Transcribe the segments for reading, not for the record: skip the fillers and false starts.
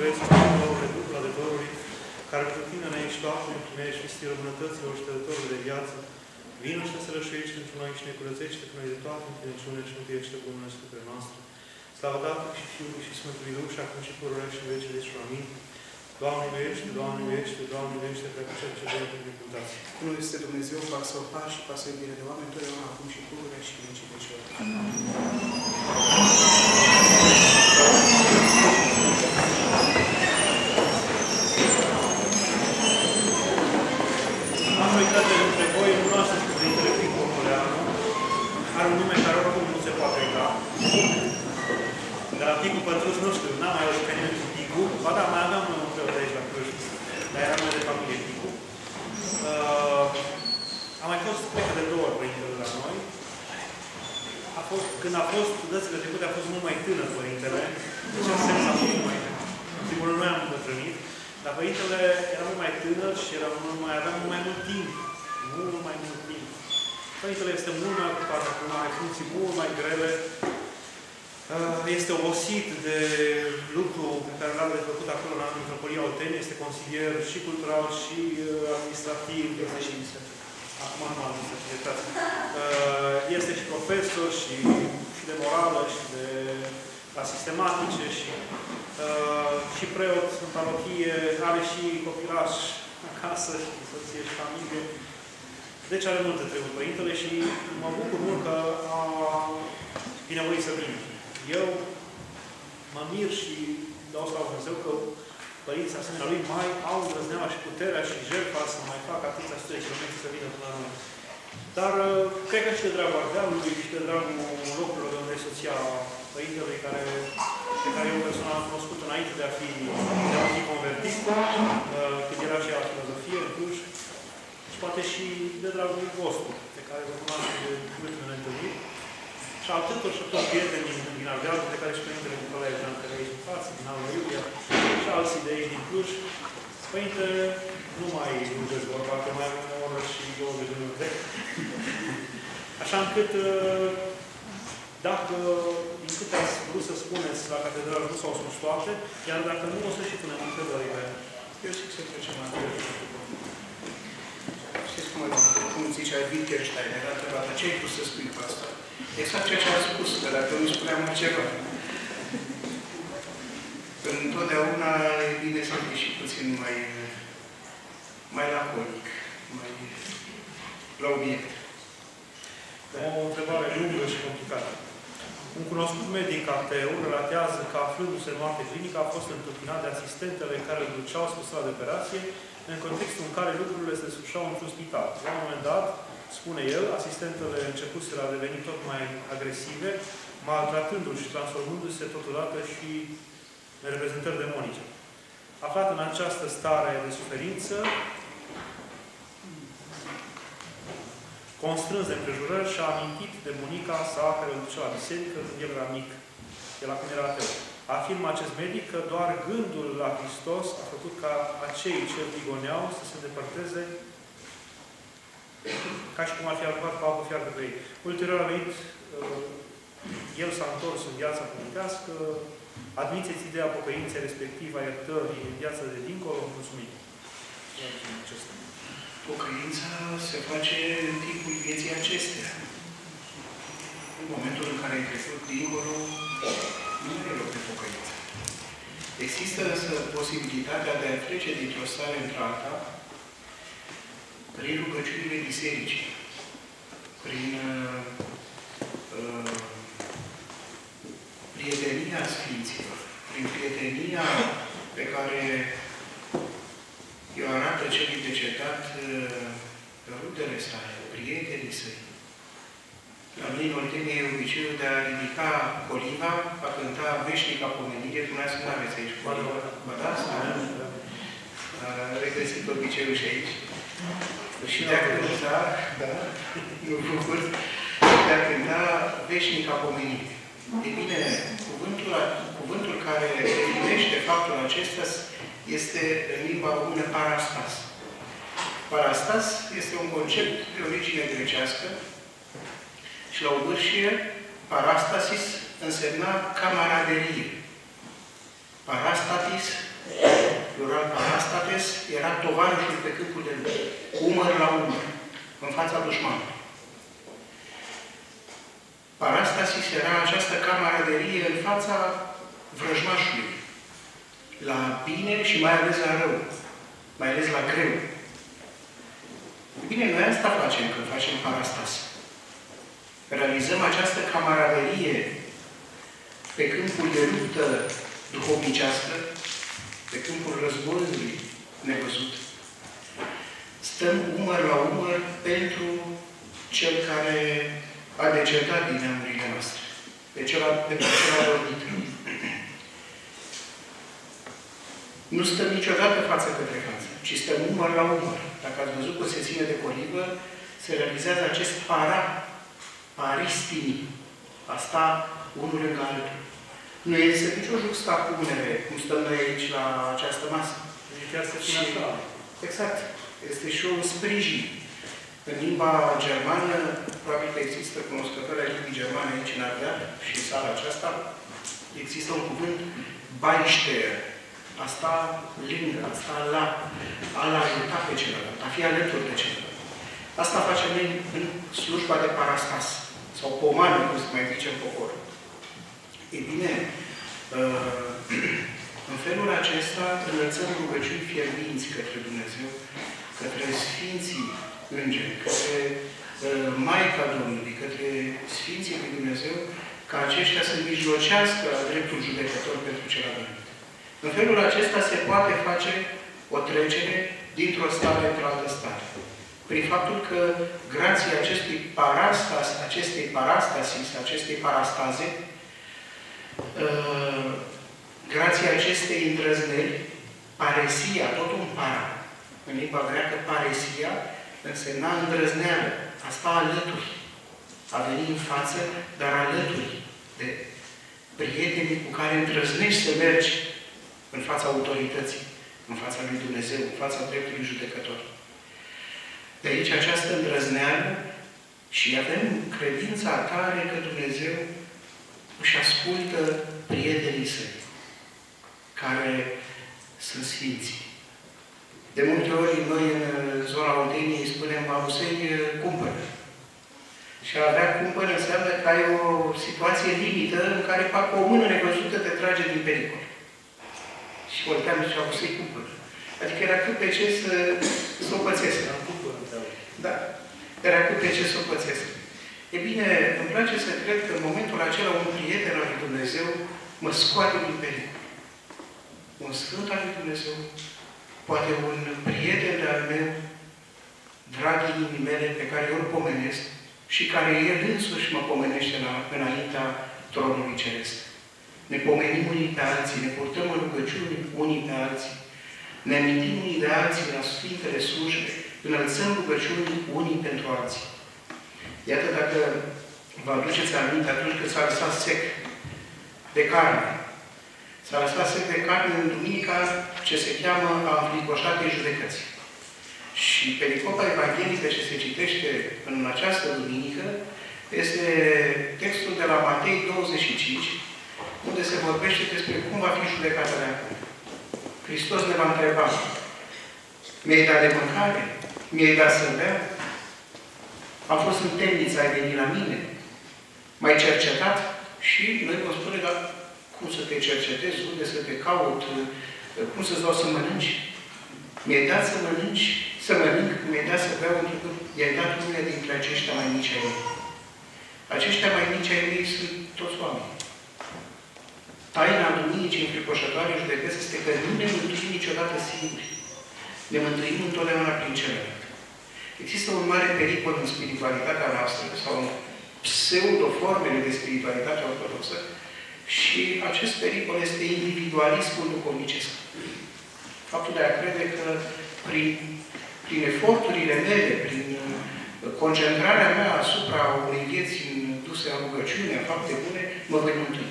vieții, Dumnezeului Duhul adevărului, care cu tine ne ești toate, împlinești festii răbunătăților și tădătorul de viață, vină și te sărășuiește pentru noi și ne curățește pe noi de toate întinăciune și mântuiește pe lumea Sfântului noastre. Slavă Tatălui și Fiului și Sfântului Duh și acum și pururea și în vecii veci. Amin. Doamne iubește, Doamne iubește, Doamne iubește, prea cu cel ce vrei în binecuvântație. Nu este Dumnezeu, pasă o pași și pasă iubire de oameni, totdeauna acum și pururea și în vecii veci. Am uitat de între voi, nu cunoașteți Părintele Picu Ocoleanu, are un nume care oricum nu se poate uita. De la Picu Pătrus, nu știu, n-am mai auzit pe nimeni cu Picu. Ba da, mai aveam un preot de aici la Cluj, dar era numai de familie Picu. Am mai fost, cred că de 2 ori Părintele la noi. Când a fost, dățile trecute, a fost mult mai tânăr Părintele. De ce sens a fost mult mai tânăr? Sigur, noi am îmbătrânit. Dar Părintele era mult mai tânăr și avea mult mai mult timp. Mult mai mult timp. Părintele este mult mai ocupat acum, are funcții mult mai grele. Este obosit de lucru pe care l-a de făcut acolo în Metropolia Oltenia. Este consilier și cultural și administrativ. Este și acum nu administrativ. Este și profesor și de morală și de la sistematice și preot în parohie, are și copilaș acasă și soție și familie. Deci are multe treburi Părintele și mă bucur mult că a binevoit să vină. Eu mă mir și dau slavă Dumnezeu că părinții asemenea lui mai au îndrăzneala și puterea și jertfa să mai facă atâția sute de kilometri să vină până la noi. Dar cred că și de dragul Ardealului și de dragul locurilor de unde e soția Părintelui, pe care eu personal am cunoscut înainte de a fi convertit, când era și la filozofie, în Cluj, și poate și de dragul vostru, pe care vă cunoaște de ultimele întâlniri, și atâtor și atâtor prieteni din Ardeal, de care și Părintele Nicolae Jean, care e aici în față, din Alba Iulia, și alții de aici din Cluj. Părinte, nu mai lungeți vorba, că mai avem o oră și 20 de minute. Așa încât, dacă, din câte ați vrut să spuneți la catedrală, nu s-au spus toate, iar dacă nu, o să și punem întrebările. Eu zic să trecem la întrebări. Știți cum zicea Wittgenstein, era întrebată, ce ai vrut să spui cu asta? Exact ceea ce a spus, că dacă nu spuneam altceva. Întotdeauna e bine să fii și puțin mai laconic, mai la obiect. O întrebare lungă și complicată. Un cunoscut medic ateu relatează că, aflându-se în moarte clinică, a fost întâmpinat de asistentele care îl duceau spre sala de operație, în contextul în care lucrurile se desfășurau într-un spital. La un moment dat, spune el, asistentele începuseră a deveni tot mai agresive, maltratându-l și transformându-se totodată și în reprezentări demonice. Aflat în această stare de suferință, constrâns de împrejurări, și-a amintit de bunica sa care îl ducea la biserică când el era mic. El acum era ateu. Afirmă acest medic că doar gândul la Hristos a făcut ca acei ce îl prigoneau să se îndepărteze ca și cum ar fi aruncat cu apă fiartă pe ei. Ulterior a venit, el s-a întors în viața pământească, admiteți ideea pocăinței respectivă a iertării în viața de dincolo, mulțumim. Pocăința se face în timpul vieții acestea. În momentul în care ai trecut dincolo, nu e loc de pocăință. Există însă posibilitatea de a trece dintr-o stare într-alta prin rugăciunile bisericii, prin prietenia Sfinților, prin prietenia pe care i-o arată celui decedat rudele sale, prietenii săi. La noi în Oltenia e obiceiul de a ridica coliva, a cânta veșnica pomenire. Dumneavoastră nu aveți aici coliva. Ba da, regăsit obiceiul și aici. Și de a cânta, da, nu bucur, de a cânta veșnica pomenire. E bine, cuvântul care definește faptul acesta este în limba română parastas. Parastas este un concept de origine grecească și la o vârșie, parastasis însemna camaraderie. Parastatis era tovarășul pe câmpul de luptă, umăr la umăr, în fața dușmanului. Parastasis era această camaraderie în fața vrăjmașului, la bine și mai ales la rău, mai ales la greu. Bine, noi asta facem când facem parastas. Realizăm această camaraderie pe câmpul de luptă duhovnicească, pe câmpul războiului nevăzut. Stăm umăr la umăr pentru cel care a decedat din neamurile noastre, pentru cel a dormit. Nu stăm niciodată față către față, ci stăm umăr la umăr. Dacă ați văzut cum se ține de colivă, se realizează acest paristin. Asta unul lângă altul. Nu este nicio juxtapunere, cum stăm noi aici la această masă. Chiar să fie așa. Exact. Este și un sprijin. În limba germană, probabil că există cunoscători ai limbii germane aici în Ardeal și în sala aceasta, există un cuvânt Beisteuer. Asta lângă, asta la, a-l ajuta pe celălalt, a fi alături de celălalt. Asta facem noi în slujba de parastas, sau pomană, cum se mai zice în popor. Ei bine, în felul acesta înălțăm rugăciuni fierbinți către Dumnezeu, către Sfinții Îngeri, către Maica Domnului, către Sfinții lui Dumnezeu, ca aceștia să mijlocească dreptul judecător pentru cel adormit. În felul acesta se poate face o trecere dintr-o stare într-o altă stare. Prin faptul că, grație acestei parastaze, grație acestei îndrăzneli, paresia, tot un para, în limba greacă paresia, însemna îndrăzneală, asta alături, a venit în față, dar alături de prietenii cu care îndrăznești să mergi în fața autorității, în fața lui Dumnezeu, în fața dreptului judecător. De aici această îndrăzneală și avem credința tare că Dumnezeu își ascultă prietenii săi, care sunt sfinții. De multe ori noi în zona Olteniei spunem, Abusei, cumpără. Și a avea cumpără înseamnă că ai o situație limită în care fac o mână nevăzută te trage din pericol. Și Olteanu zicea, Abusei, cumpără. Adică era cât pe ce să o pățesc. Da. Era cât pe ce să o pățesc. E bine, îmi place să cred că în momentul acela un prieten al lui Dumnezeu mă scoate din pericol. Un sfânt al lui Dumnezeu, poate un prieten al meu, drag inimii mele, pe care eu îl pomenesc și care el însuși mă pomenește înaintea tronului ceresc. Ne pomenim unii pe alții, ne purtăm în rugăciuni unii pe alții, ne amintim unii de alții la Sfintele Slujbe, înălțăm rugăciuni unii pentru alții. Iată, dacă vă aduceți aminte, atunci când s-a lăsat sec de carne, s-a lăsat sec de carne în duminica ce se cheamă a înfricoșatei judecății. Și pericopa evanghelică ce se citește în această duminică este textul de la Matei 25, unde se vorbește despre cum va fi judecata de acum. Hristos ne va întreba, mi-ai dat de mâncare? Mi-ai dat să bea? Am fost în temniță, ai venit la mine? M-ai cercetat? Și noi vom spune, dar cum să te cercetezi? Unde să te caut? Cum să-ți dau să mănânci? Mi-ai dat să mănânci? Să mănânc? Mi-ai dat să beau? I-ai dat unele dintre aceștia mai mici ai mei. Aceștia mai mici ai mei sunt toți oameni. Taina Duminicii înfricoșătoare judecăți este că nu ne mântuim niciodată singuri. Ne mântuim întotdeauna prin celălalt. Există un mare pericol în spiritualitatea noastră, sau în pseudoformele de spiritualitate ortodoxă, și acest pericol este individualismul duhovnicesc. Faptul de a crede că prin eforturile mele, prin concentrarea mea asupra unei vieți duse în rugăciune, în fapte bune, mă voi mântui.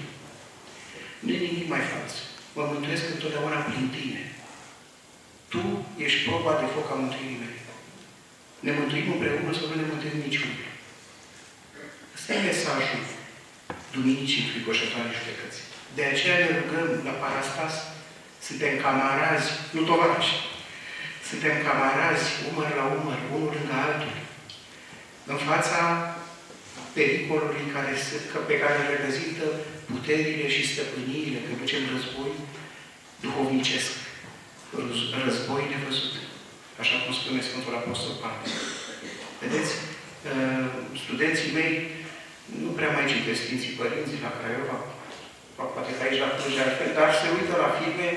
Nu e nimic mai fals. Mă mântuiesc întotdeauna prin tine. Tu ești proba de foc a mântuirii mele. Ne mântuim împreună sau nu ne mântuim niciunul. Ăsta e mesajul Duminicii înfricoșătoare judecății. De aceea ne rugăm la parastas, suntem camarazi, nu tovarăși. suntem camarazi, umăr la umăr, unul lângă altul, în fața pericolului pe care îl reprezintă puterile și stăpâniile, când ducem război duhovnicesc, război nevăzut, așa cum spune Sfântul Apostol Pavel. Vedeți, studenții mei nu prea mai citesc Sfinții Părinți la Craiova, poate că aici la Cluj de altfel, dar se uită la filme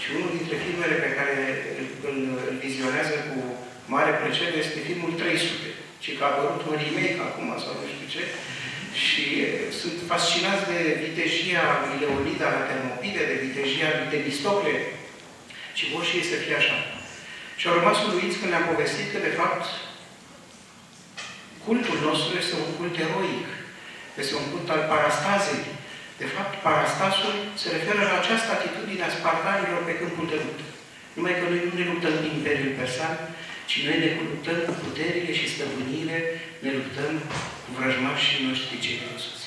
și unul dintre filmele pe care îl vizionează cu mare plăcere este filmul 300, ci că a apărut un remake acum sau nu știu ce, și sunt fascinați de vitejia lui Leonida la Termopile, de vitejia lui Temistocle, și vor și ei să fie așa. Și au rămas uluiți când le-am povestit că, de fapt, cultul nostru este un cult eroic, este un cult al parastazei. De fapt, parastasul se referă la această atitudine a spartanilor pe câmpul de luptă. Numai că noi nu ne luptăm cu Imperiul Persan, ci noi ne luptăm cu puterile și stăpâniile, ne luptăm cu vrăjmașii noștri cei răsuți.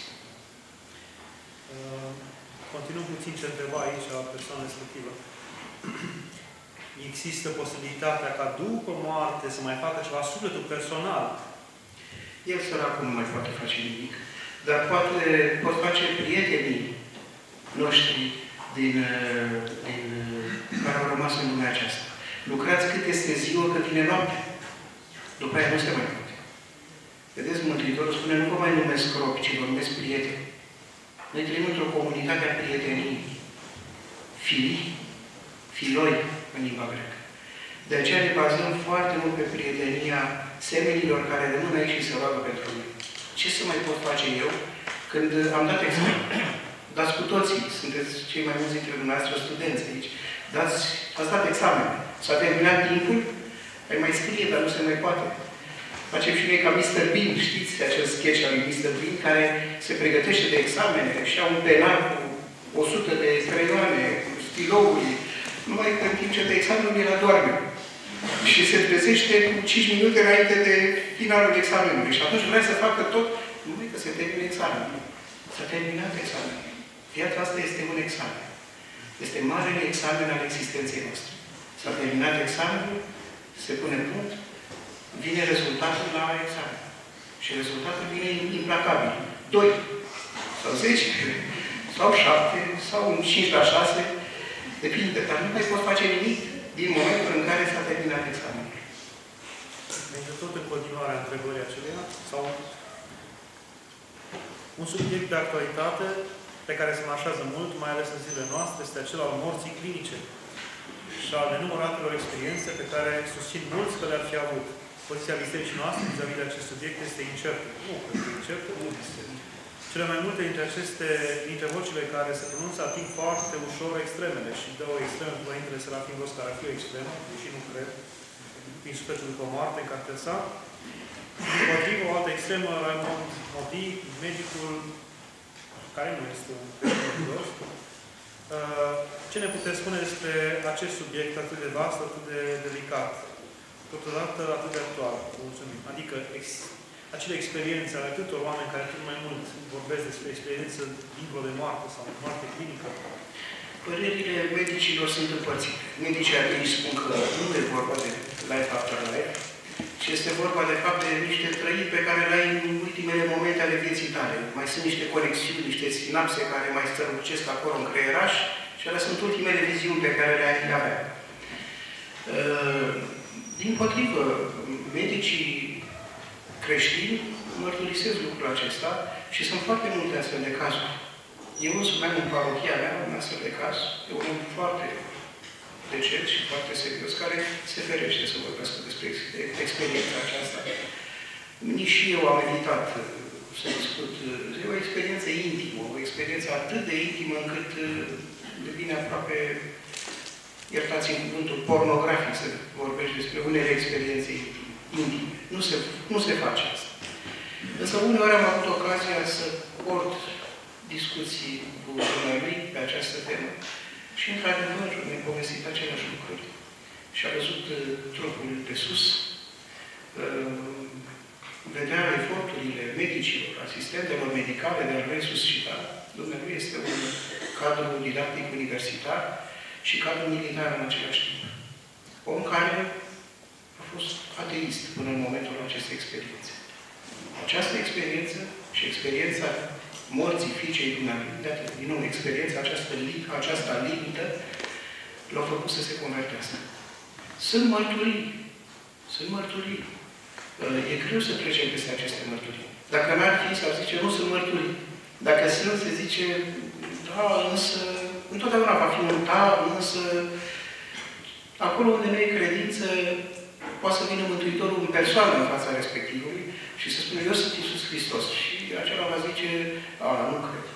Continuăm puțin ce întreba aici la persoana respectivă. Există posibilitatea ca după moarte să mai facă ceva sufletul personal? El săracul nu mai poate face nimic, dar pot face prietenii noștri care au rămas în lumea aceasta. Lucrați cât este ziua, că vine noapte. După aia nu se mai poate. Vedeți, Mântuitorul spune, nu vă mai numesc robi, ci vă numesc prieteni. Noi trăim într-o comunitate a prietenii. Filii, filoi, în limba grecă. De aceea ne bazăm foarte mult pe prietenia semenilor care rămân aici și se roagă pentru noi. Ce să mai pot face eu când am dat examen? Dați cu toții, sunteți cei mai mulți dintre dumneavoastră studenți aici. Ați dat examen. S-a terminat timpul, ai mai scrie, dar nu se mai poate. Facem și noi ca Mr. Bean, știți acel sketch al lui Mr. Bean, care se pregătește de examene și au un penal cu 100 de creioane, cu stilouri, numai că în timp ce de examenul el adorme. Și se trezește cu 5 minute înainte de finalul examenului. Și atunci vrea să facă tot, numai că se termine examenul. S-a terminat examenul. Viața asta este un examen. Este marele examen al existenței noastre. S-a terminat examenul, se pune punct, vine rezultatul la examen. Și rezultatul vine implacabil. 2, sau 10, sau 7, sau 5 la 6, depinde, dar nu mai poți face nimic din momentul în care s-a terminat examenul. Pentru tot în continuarea întrebării acelea, sau un subiect de actualitate pe care se marșează mult, mai ales în zilele noastre, este acela al morții clinice și al nenumăratelor experiențe pe care susțin mulți că le-ar fi avut. Poziția bisericii noastre vis-a-vis de acest subiect este incertă. Nu cred că incertă, nu este. Cele mai multe dintre vocile care se pronunță ating foarte ușor extremele și dă o extremă cu Părintele Serafim Ros, care ar fi o extremă, deși nu cred, prin sufletul după moarte, în cartea sa. Și împotrivă, o altă extremă, mortii, medicul, care nu este un periculos. Ce ne puteți spune despre acest subiect atât de vast, atât de delicat, totodată atât de actual? Mulțumim. Adică acele experiențe ale atâtor oameni care atât mai mult vorbesc despre experiență dincolo de moarte sau moarte clinică. Părerile medicilor sunt împărțite. Medicii atei spun că nu e vorba de life after life, ci este vorba de fapt de niște trăiri pe care le ai în ultimele momente ale vieții tale. Mai sunt niște conexiuni, niște sinapse care mai strălucesc acolo în creieraș și alea sunt ultimele viziuni pe care le ai avea. Dimpotrivă, medicii creștini mărturisesc lucrul acesta și sunt foarte multe astfel de cazuri. Eu însumi am în parochia mea un astfel de caz, de un om foarte decent și foarte serios, care se ferește să vorbească despre experiența aceasta. Nici eu am evitat să discut. E o experiență intimă, o experiență atât de intimă încât devine aproape, iertați-mi cuvântul, pornografic să vorbești despre unele experiențe intime. Nu se face asta. Însă uneori am avut ocazia să port discuții cu dumnealui pe această temă și, într-adevăr, mi-a povestit aceleași lucruri. Și a văzut trupul de sus, vedea eforturile medicilor, asistentelor medicale de a-l resuscita. Dumnealui este un cadru didactic universitar și cadru militar în același timp. Om care fost ateist până în momentul acestei experiențe. Această experiență și experiența morții fiicei dumneavoastră, din nou, experiența aceasta limită, l-au făcut să se convertească. Sunt mărturii. Sunt mărturii. E greu să trecem peste aceste mărturii. Dacă n-ar fi, s-ar zice, nu sunt mărturii. Dacă sunt, se zice, da, însă, întotdeauna va fi un da, însă, acolo unde nu e credință, poate să vină Mântuitorul în persoană în fața respectivului și să spună, eu sunt Iisus Hristos. Și acela va zice, a, nu cred.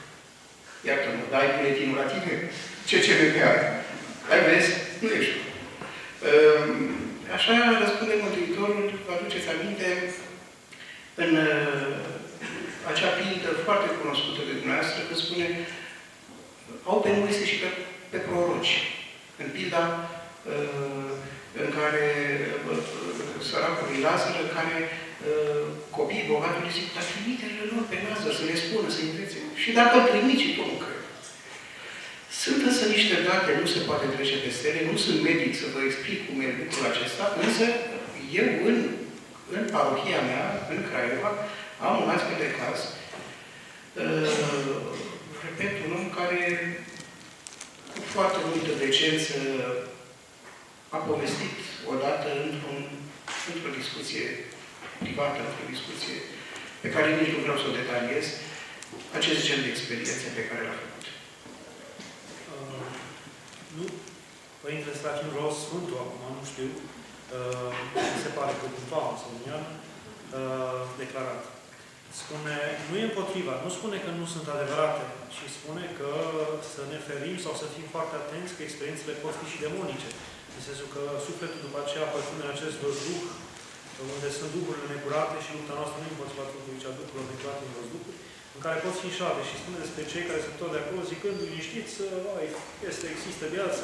Iartă-mă, dar ai buletinul la tine? Ce CVP ai? Ai vezi? Nu ești. Așa răspunde Mântuitorul, vă aduceți aminte, în acea pildă foarte cunoscută de dumneavoastră, când spune, au pe Moise și pe proroci. În pilda în care săracului Lazar, în care copiii bogatului zic, dar trimite-le lor pe Lazar să le spună, să învețe. Și dacă îl trimiți, și tu nu cred. Sunt însă niște date, nu se poate trece peste ele, nu sunt medic să vă explic cum e lucrul acesta, însă eu în parohia mea, în Craiova, am un astfel de caz. Repet, un om care cu foarte multă decență a povestit odată într-o discuție privată, într-o discuție pe care nici nu vreau să o detaliez, acest gen de experiențe pe care l-a făcut. Nu, Părintele Strachin Ros, Sfântul acum, nu știu, se pare că cumva, sau declarat. Spune, nu e împotriva, nu spune că nu sunt adevărate, ci spune că să ne ferim sau să fim foarte atenți că experiențele pot fi și demonice. În sensul că sufletul după aceea pătrunde în acest văzduh, unde sunt duhurile necurate și lupta noastră nu împotriva Trupului, ci a duhurilor necurate în văzduhuri, în care pot fi înșate. Și spune despre cei care sunt tot de acolo, zicându-i, știți, există viață,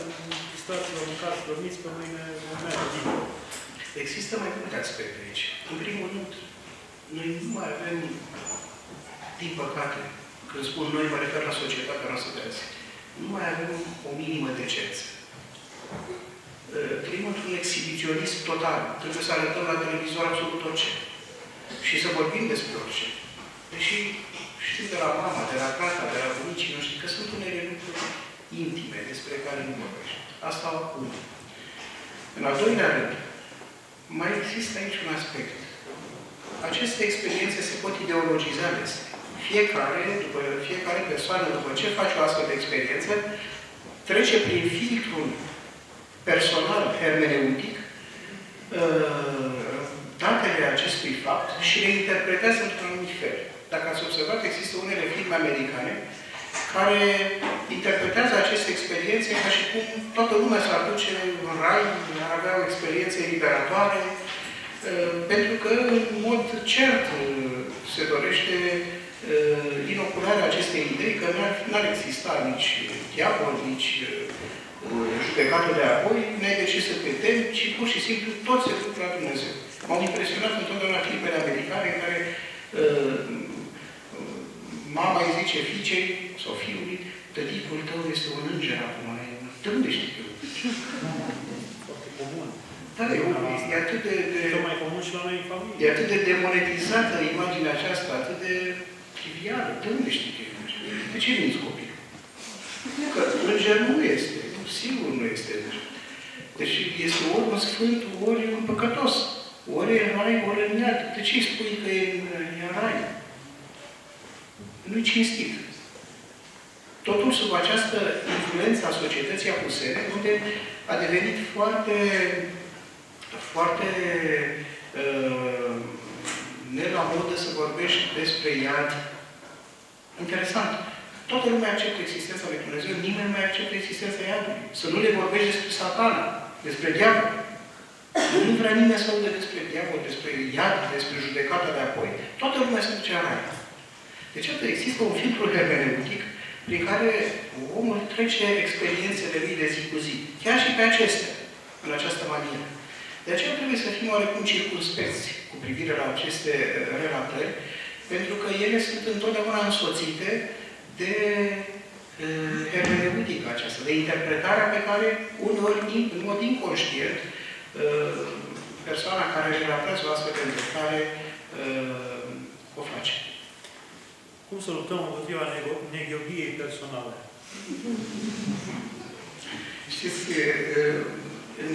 distrați-vă, mâncați, dormiți, că mâine urmează dincolo. Există mai multe aspecte aici. În primul rând, noi nu mai avem, din păcate, când spun noi, mă refer la societatea noastră de azi, nu mai avem o minimă decență. Trăim într-un exhibiționism total. Trebuie să arătăm la televizor absolut orice. Și să vorbim despre orice. Deși știm de la mama, de la tata, de la bunicii noștri, că sunt unele lucruri intime despre care nu vorbești. Asta unul. În al doilea rând, mai există aici un aspect. Aceste experiențe se pot ideologiza des. Fiecare persoană, după ce face o astfel de experiență, trece prin filtrul personal, hermeneutic, datele acestui fapt și le interpretează într-un anumit fel. Dacă ați observat, există unele filme americane care interpretează aceste experiențe ca și cum toată lumea s-ar duce în rai, ar avea o experiență eliberatoare, pentru că, în mod cert, se dorește inocularea acestei idei că n-ar exista nici diavol, nici judecată de apoi, n-ai de ce să te temi, ci pur și simplu tot se duc la Dumnezeu. M-au impresionat întotdeauna filmele americane în care mama îi zice fiicei sau fiului, tăticul tău este un înger acum. De unde știi eu? Foarte comun. Da, e atât de... mai comun și la noi în familie. E atât de demonetizată imaginea aceasta, atât de trivială. De unde știi că e înger? De ce minți copilul? Că înger nu este. Sigur nu este înger. Deci este ori un sfânt, ori un păcătos. Ori e în rai, ori în iad. De ce îi spui că e în rai? Nu-i cinstit. Totul sub această influență a societății apusene, unde a devenit foarte ne la modă să vorbești despre iad. Interesant. Toată lumea acceptă existența lui Dumnezeu, nimeni nu mai acceptă existența iadului. Să nu le vorbești despre satana, despre diavol. Nu vrea nimeni să audă despre diavol, despre iad, despre judecata de apoi. Toată lumea se duce în rai. Deci, atât există un filtru hermeneutic prin care omul trece experiențele lui de zi cu zi. Chiar și pe acestea, în această manieră. De aceea trebuie să fim oarecum circumspecți cu privire la aceste relatări, pentru că ele sunt întotdeauna însoțite de hermeneutica aceasta, de interpretarea pe care uneori, în mod inconștient, persoana care relatează o astfel de întâmplare o face. Cum să luptăm împotriva neghiobiei personale? Știți, în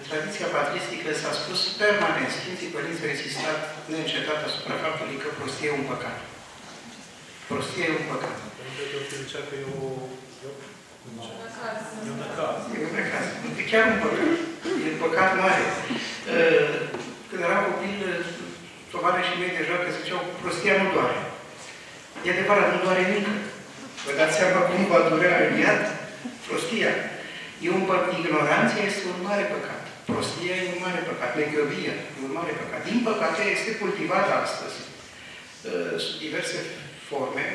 tradiția patristică s-a spus permanent, Sfinții Părinți au insistat neîncetat asupra faptului că prostia e un păcat. Prostia e un păcat. Pentru că se zicea că e un necaz. E un necaz. E chiar un păcat. E un păcat mare. Când eram copil, tovarășii mei de joacă ziceau, prostia nu doare. E adevărat, nu doare nică. Vă dați seama cum va durea în iad? Prostia. Ignoranța este un mare păcat. Prostia e un mare păcat. Neghiobia e un mare păcat. Din păcate, este cultivată astăzi sub diverse forme.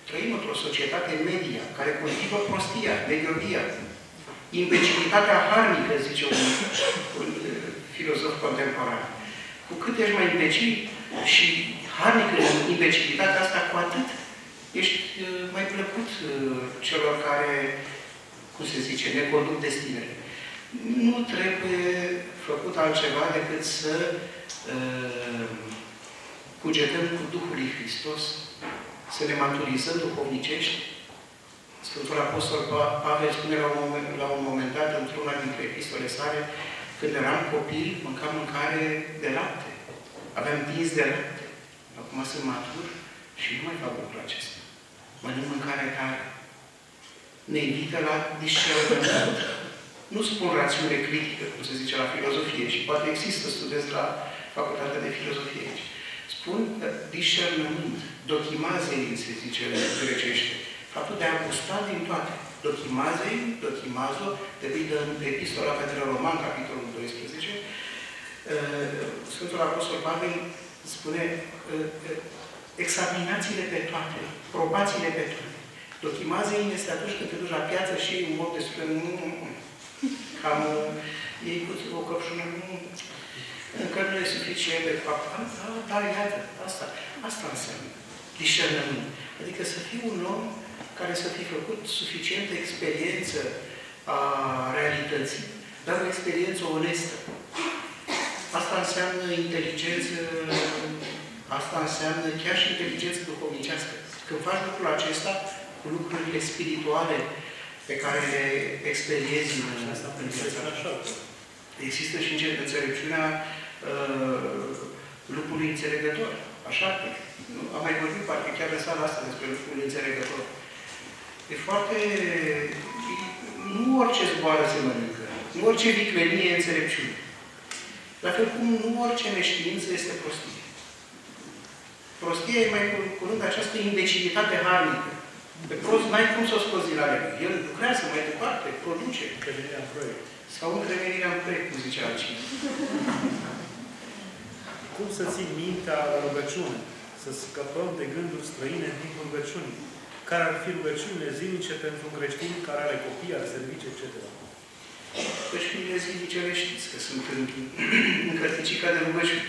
Trăim într-o societate media care cultivă prostia, neghiobia, imbecilitatea harnică, zice un filozof contemporan. Cu cât ești mai imbecil și harnic în imbecilitatea asta, cu atât ești mai plăcut celor care, cum se zice, ne conduc destinele. Nu trebuie făcut altceva decât să cugetăm cu Duhul lui Hristos, să ne maturizăm duhovnicești. Sfântul Apostol Pavel spune la un moment dat, într-una dintre epistole sale, când eram copil, mâncam mâncare de lapte. Aveam dinți de lapte. Acum sunt matur și nu mai fac lucrul acesta. Mănânc mâncare tare. Ne invită la discernământ. Nu spun rațiune critică, cum se zice la filozofie, și poate există studenți la facultatea de filozofie aici. Spun discernământ, dochimazei, se zice în grecește. Faptul de a gusta din toate. Dochimazei, dochimazo, de pildă în epistola către Roman, capitolul 12, Sfântul Apostol Pavel spune examinați-le pe toate, probați-le pe toate. Dochimazei este atunci când te duci la piață și un mod despre cam iei cu o căpșună, încă nu e suficient de fapt. Da, iată, asta înseamnă discernământ. Adică să fii un om care să fi făcut suficientă experiență a realității, dar o experiență onestă. Asta înseamnă inteligență, asta înseamnă chiar și inteligență duhovnicească. Când faci lucrul acesta cu lucrurile spirituale pe care le experiezi în viața ta. Există și înțelepciunea lucrului înțelegător. Așa, am mai vorbit parcă chiar în sala asta despre lucrul înțelegător. E foarte... Nu orice zboară se mănâncă. Nu orice viclenie e înțelepciune. La fel cum nu orice neștiință este prostie. Prostia e mai curând această imbecilitate harnică. Pe prost n-ai cum să o scoți din ale lui. El lucrează mai departe, produce. Încremenirea în proiect. Sau încremenirea în proiect, cum zice altcineva. Cum să ții mintea la rugăciune? Să scăpăm de gânduri străine în timpul rugăciunii. Care ar fi rugăciunile zilnice pentru un creștin care are copii, are servicii, etc. Rugăciunile zilnice le știți, că sunt în cărticica de rugăciuni,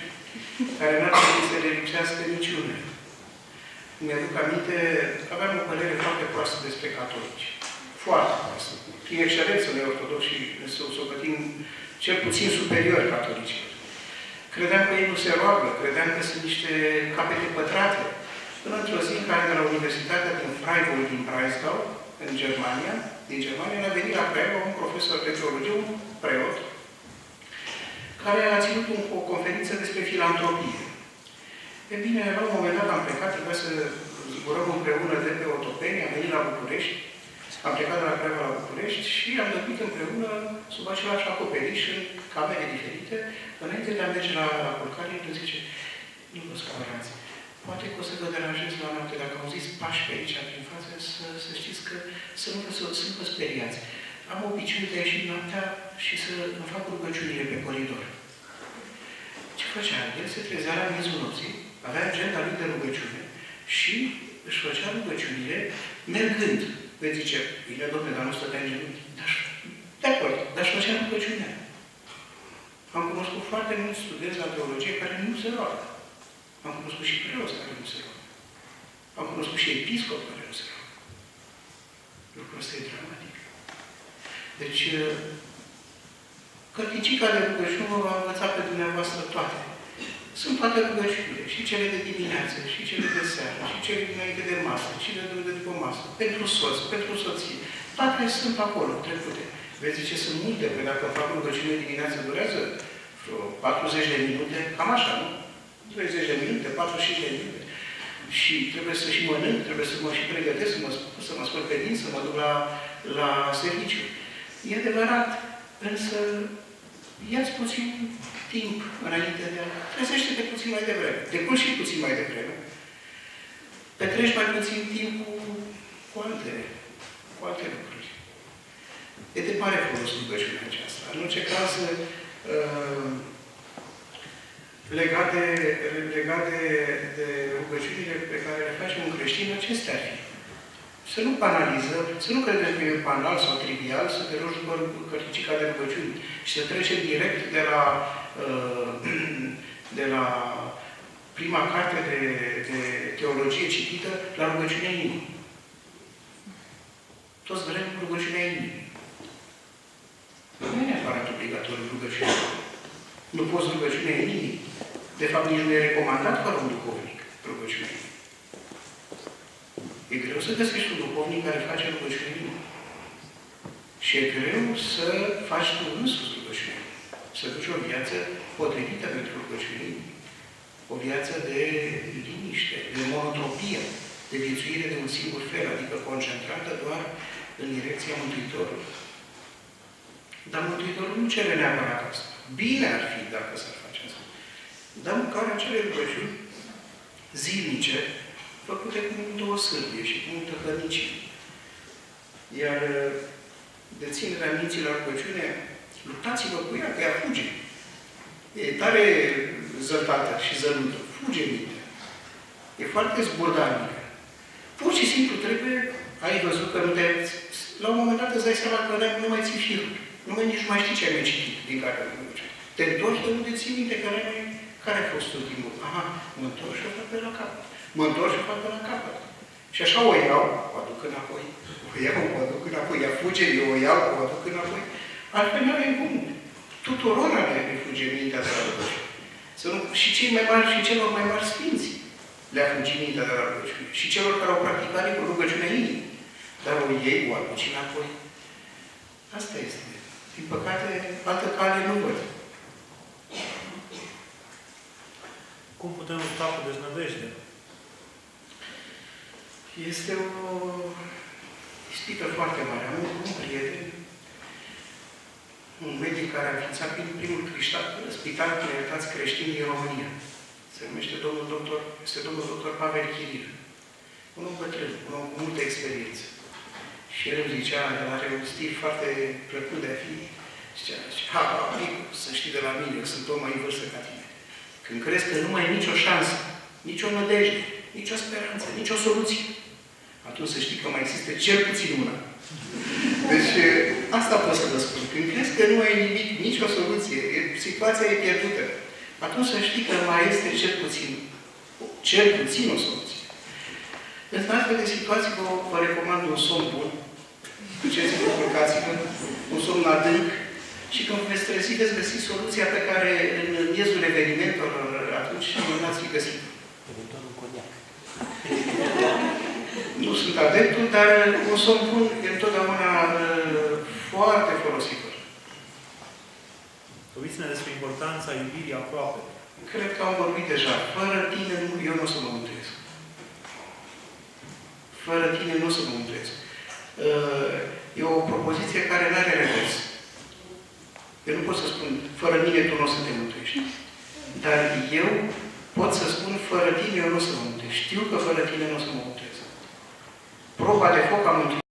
care n-ar trebui să le lipsească niciuna. Mi-aduc aminte, aveam o părere foarte proastă despre catolici. Foarte proastă. Prin excelență, noi ortodoxi să o socotim cel puțin superiori catolicilor. Credeam că ei nu se roagă, credeam că sunt niște capete pătrate. Până într-o zi în care de la Universitatea din Freiburg, din Breisgau, în Germania, ne-a venit la Craiova un profesor de teologie, un preot, care a ținut o conferință despre filantropie. E bine, la un moment dat am plecat, trebuia să zburăm împreună de pe Otopeni, am venit la București, am plecat de la Craiova la București și am dormit împreună sub același acoperiș în camere diferite. Înainte de a merge la culcare, el zice, nu vă scapărați. Poate că o să vă deranjez la noapte, dacă auziți pași pe aici, prin față, să știți că să nu vă speriați. Am obiceiul de a ieși noaptea și să îmi fac rugăciunile pe coridor. Ce făcea? El se trezea la miezul nopții, avea agenda lui de rugăciune și își făcea rugăciunile mergând. Vei zice, bine, domnule, dar nu stătea în genunchi. De acord, dar își făcea rugăciunea. Am cunoscut foarte mulți studenți la teologie care nu se roagă. Am cunoscut și preoți care nu se roagă. Am cunoscut și episcopi care nu se roagă. Lucrul ăsta e dramatic. Deci, Cărticica de rugăciune v-a învățat pe dumneavoastră toate. Sunt toate rugăciunile, și cele de dimineață, și cele de seară, și cele dinainte de masă, și cele de după masă, pentru soț, pentru soție. Toate sunt acolo, trecute. Vezi ce sunt multe, că dacă fac rugăciune dimineață durează vreo 40 de minute, cam așa, nu? 30 de minute, 45 de minute. Și trebuie să și mănânc, trebuie să mă și pregătesc, să mă spăl pe dinți, să mă duc la serviciu. E adevărat, însă ia-ți puțin timp înainte de a... Trezește-te puțin mai devreme. Te culci și puțin mai devreme. Petreci mai puțin timp cu alte lucruri. E de mare folos rugăciunea aceasta. În orice caz, legat de rugăciunile pe care le face un creștin, acestea ar fi. Să nu banalizăm, să nu credem că e banal sau trivial să te rogi după cărticica de rugăciuni și să trecem direct de la prima carte de teologie citită la rugăciunea inimii. Toți vrem rugăciunea inimii. Nu e neapărat obligatoriu rugăciunea. Nu poți rugăciunea inimii. De fapt, nici nu e recomandat fără un duhovnic rugăciunea inimii. E greu să găsești un duhovnic care face rugăciunea inimii. Și e greu să faci tu însuți rugăciunea. Să duci o viață potrivită pentru rugăciunea inimii. O viață de liniște, de monotropie, de viețuire de un singur fel, adică concentrată doar în direcția Mântuitorului. Dar Mântuitorul nu cere neapărat asta. Bine ar fi dacă s-ar face asta. Dar măcar acele rugăciuni zilnice, făcute cu multă osârdie și cu multă hărnicie. Iar deținerea minții la rugăciune, luptați-vă cu ea, că ea fuge. E tare zătată și zălută. Fuge mintea. E foarte zburdarnică. Pur și simplu trebuie, ai văzut că nu te... La un moment dat îți dai seama că nu mai ții firul. Nici nu mai știi ce ai mai citit din cartea de rugăciune. Te întorci de unde ții minte, că care a fost ultimul? Aha, mă întorc și o fac pe la capăt. Mă întorc și o fac pe la capăt. Și așa o iau, o aduc înapoi. O iau, o aduc înapoi. Ea fuge, eu o iau, o aduc înapoi. Altfel nu are cum. Tuturor ne fuge mintea de la rugăciune. Și cei mai mari și celor mai mari sfinți le-a fugit mintea de la rugăciune. Și celor care au practicat rugăciunea inimii. Dar o iei, o aduci înapoi. Asta este. Din păcate, altă cale nu văd. Cum putem lupta cu deznădejde? Este o ispită foarte mare. Am un prieten, un medic care a înființat primul spital clientați creștini din România. Se numește domnul doctor Pavel Chiril. Un om bătrân, un om cu multă experiență. Și el îmi zicea, el are un stil foarte plăcut de a fi. Zicea, Picu, să știi de la mine, eu sunt om mai în vârstă ca tine. Când crezi că nu mai ai nicio șansă, nicio nădejde, nicio speranță, nicio soluție, atunci să știi că mai există cel puțin una. Deci, asta pot să vă spun. Când crezi că nu ai nimic, nicio soluție, situația e pierdută, atunci să știi că mai este cel puțin o soluție. În astfel de situații vă recomand un somn bun. Duceți-vă, culcați-vă, un somn adânc și când veți trezi, veți găsi soluția pe care în miezul evenimentelor atunci nu n-ați fi găsit. Nu sunt adeptul, dar un somn bun e întotdeauna foarte folositor. Vorbiți-ne despre importanța iubirii aproape. Cred că am vorbit deja. Fără tine, eu nu o să mă mântuiesc. Fără tine nu o să mă mântuiesc. E o propoziție care nu are revers. Eu nu pot să spun, fără mine tu nu o să te mântuiești. Dar eu pot să spun, fără tine eu nu o să mă mântuiesc. Știu că fără tine nu o să mă mântuiesc. Proba de foc a mântuirii